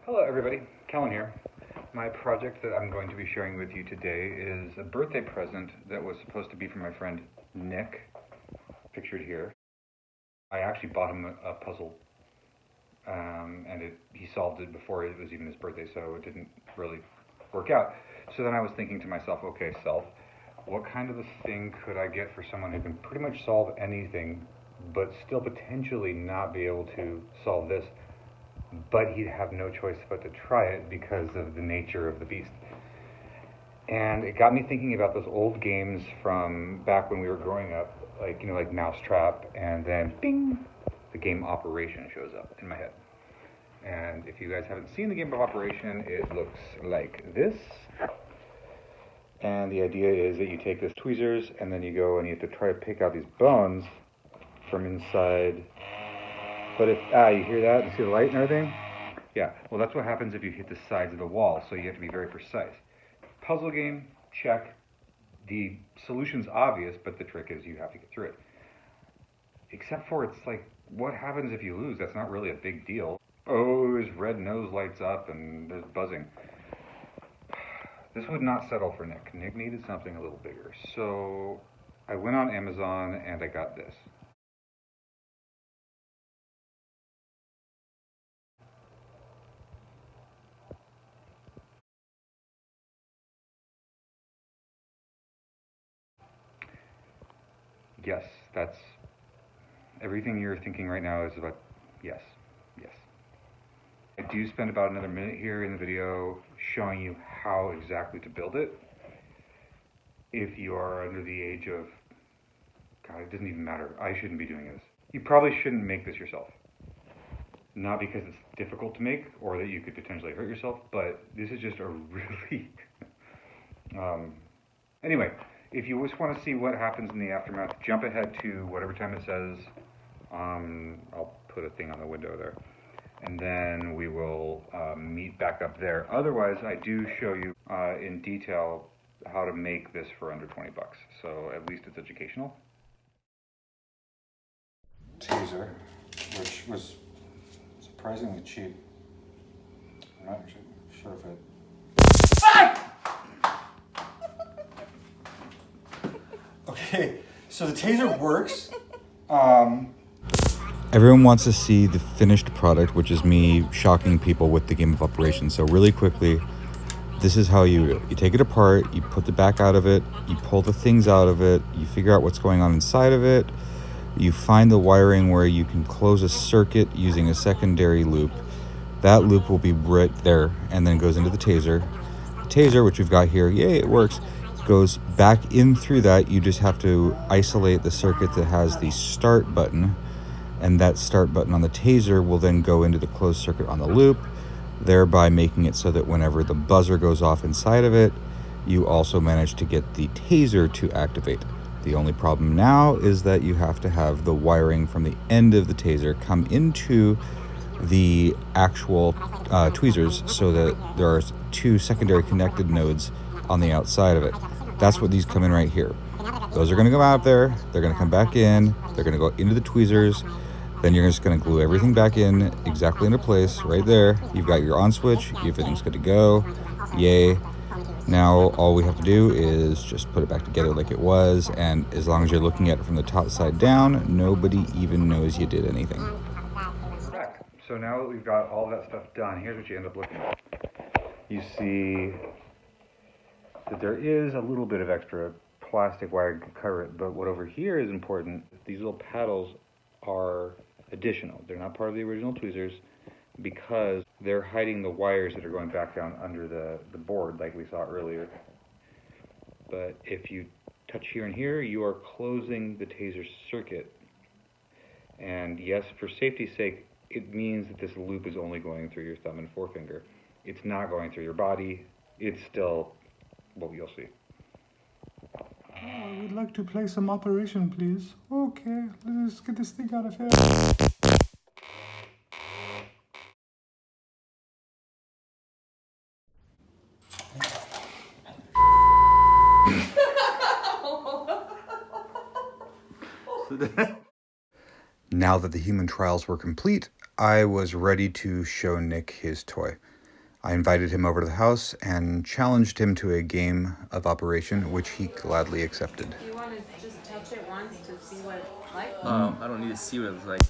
Hello everybody, Kellen here. My project that I'm going to be sharing with you today is a birthday present that was supposed to be from my friend Nick, pictured here. I actually bought him a puzzle, and he solved it before it was even his birthday, so it didn't really work out. So then I was thinking to myself, okay, self, what kind of a thing could I get for someone who can pretty much solve anything, but still potentially not be able to solve this? But he'd have no choice but to try it because of the nature of the beast. And it got me thinking about those old games from back when we were growing up, like Mousetrap, and then bing, the game Operation shows up in my head. And if you guys haven't seen the game of Operation, it looks like this. And the idea is that you take this tweezers and then you go and you have to try to pick out these bones from inside. But if, you hear that? You see the light and everything? Yeah, well that's what happens if you hit the sides of the wall, so you have to be very precise. Puzzle game, check. The solution's obvious, but the trick is you have to get through it. Except for it's like, what happens if you lose? That's not really a big deal. Oh, his red nose lights up and there's buzzing. This would not settle for Nick. Nick needed something a little bigger. So I went on Amazon and I got this. Yes, that's everything you're thinking right now is about, yes, yes. I do spend about another minute here in the video showing you how exactly to build it. If you are under the age of, God, it doesn't even matter. I shouldn't be doing this. You probably shouldn't make this yourself. Not because it's difficult to make or that you could potentially hurt yourself, but this is just a really... Anyway, if you just want to see what happens in the aftermath, jump ahead to whatever time it says. I'll put a thing on the window there. And then we will meet back up there. Otherwise, I do show you in detail how to make this for under 20 bucks. So at least it's educational. Taser, which was surprisingly cheap. I'm not actually sure if it... Okay, so the taser works. Everyone wants to see the finished product, which is me shocking people with the game of operations. So really quickly, this is how you take it apart, you put the back out of it, you pull the things out of it, you figure out what's going on inside of it, you find the wiring where you can close a circuit using a secondary loop. That loop will be right there and then goes into the taser. The taser, which we've got here, yay, it works, goes back in through that. You just have to isolate the circuit that has the start button, and that start button on the taser will then go into the closed circuit on the loop, thereby making it so that whenever the buzzer goes off inside of it, you also manage to get the taser to activate. The only problem now is that you have to have the wiring from the end of the taser come into the actual tweezers so that there are two secondary connected nodes on the outside of it. That's what these come in right here. Those are going to go out there, they're going to come back in, they're going to go into the tweezers, then you're just going to glue everything back in exactly into place right there. You've got your on switch, everything's good to go, yay. Now all we have to do is just put it back together like it was, and as long as you're looking at it from the top side down, nobody even knows you did anything. So now that we've got all that stuff done, here's what you end up looking at. You see that there is a little bit of extra plastic wire to cover it, but what over here is important, these little paddles are additional. They're not part of the original tweezers because they're hiding the wires that are going back down under the board like we saw earlier. But if you touch here and here, you are closing the taser circuit. And yes, for safety's sake, it means that this loop is only going through your thumb and forefinger. It's not going through your body. It's still, well, you'll see. I would like to play some Operation, please. Okay, let's get this thing out of here. Now that the human trials were complete, I was ready to show Nick his toy. I invited him over to the house and challenged him to a game of Operation, which he gladly accepted. Do you want to just touch it once to see what it's like? I don't need to see what it's like.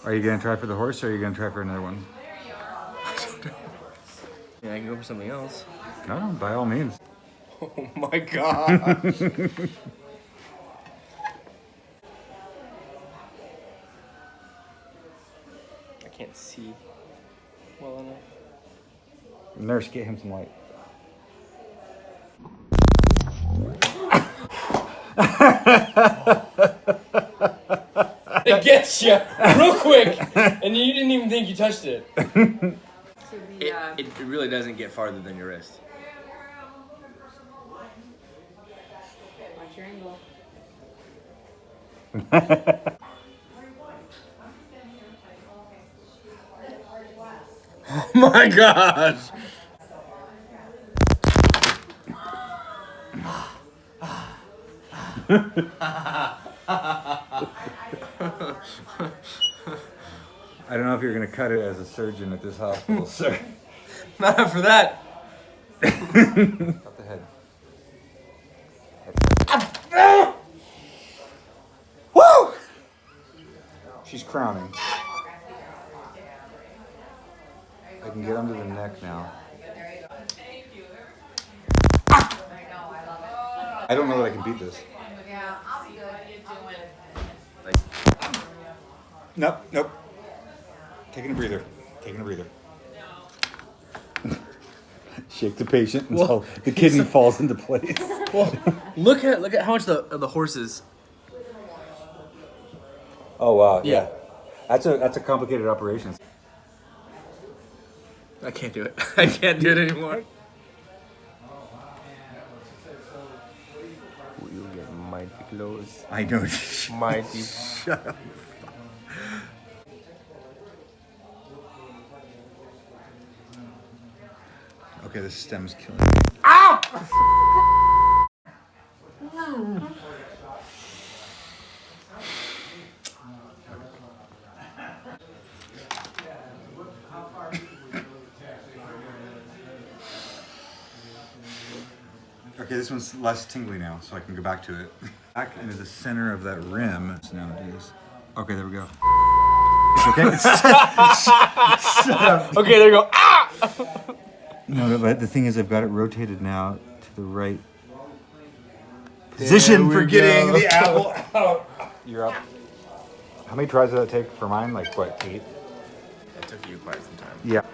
Are you going to try for the horse or are you going to try for another one? Yeah, I can go for something else. No, by all means. Oh my god. I can't see well enough. Nurse, get him some light. It gets you real quick, and you didn't even think you touched it. It really doesn't get farther than your wrist. Watch your angle. Oh my gosh. I don't know if you're going to cut it as a surgeon at this hospital, sir. Not after that. Cut the head. Woo! She's crowning. I can get under the neck now. I don't know that I can beat this. Yeah, I'll be good. Nope. Taking a breather. Shake the patient until the kidney falls into place. Well, look at how much the horse is. Oh wow, Yeah. That's a complicated operation. I can't do it. I can't do it anymore. You get mighty close. I know. Mighty. Shut up. Okay, this stem's killing me. Okay, this one's less tingly now, so I can go back to it. Back into the center of that rim nowadays. Okay, there we go. Okay. Okay, there you go. Ah! No, but the thing is, I've got it rotated now to the right position for getting the apple out. You're up. How many tries did that take for mine? Like what, 8? It took you quite some time. Yeah.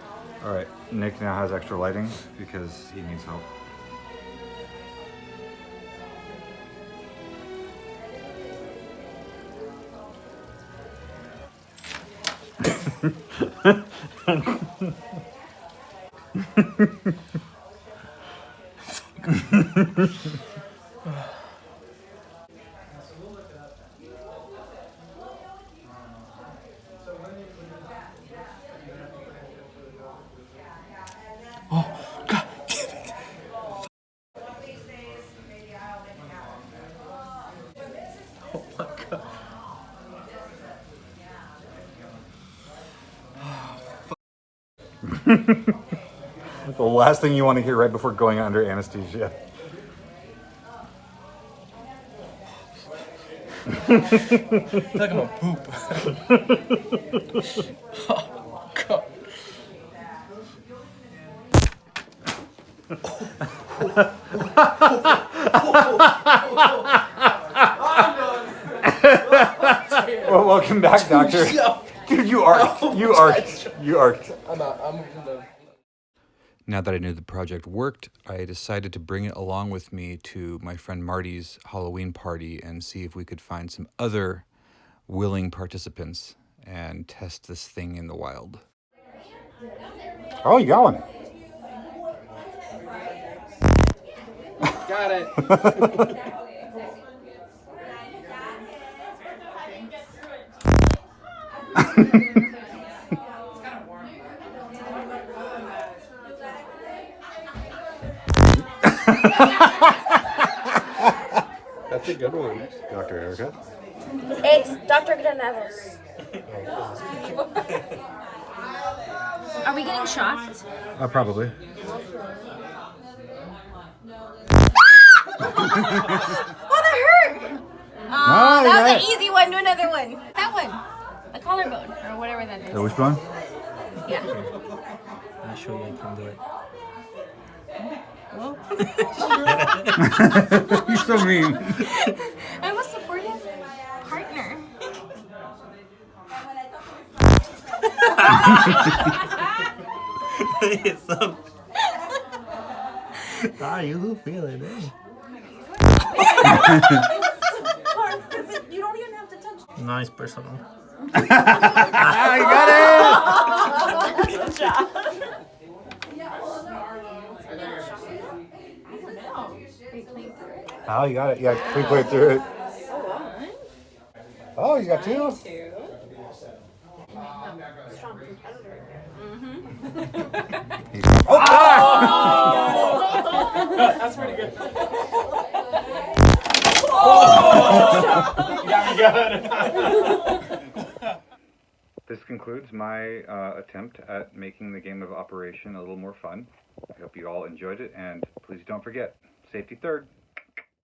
All right. Nick now has extra lighting because he needs help. Oh my god. The last thing you want to hear right before going under anesthesia. I feel like I'm a poop. Oh god. Well, welcome back, doctor. Dude, you are. I'm out. Now that I knew the project worked, I decided to bring it along with me to my friend Marty's Halloween party and see if we could find some other willing participants and test this thing in the wild. Oh, you got one. Got it. the good one. Dr. Erica. It's Dr. Granados. Are we getting shocked? Probably. Oh, that hurt! Oh, that was an easy one. Do another one. That one. The collarbone, or whatever that is. So which one? Yeah. I'll show you I can do it. You're so mean. I'm a supportive partner. You do feel it, eh? You don't even have to touch it. Nice personal. You got it! Good job. Oh, you got it. Yeah, we played through it. Oh, you got two? Strong competitor. That's pretty good. This concludes my attempt at making the game of Operation a little more fun. I hope you all enjoyed it, and please don't forget, safety third.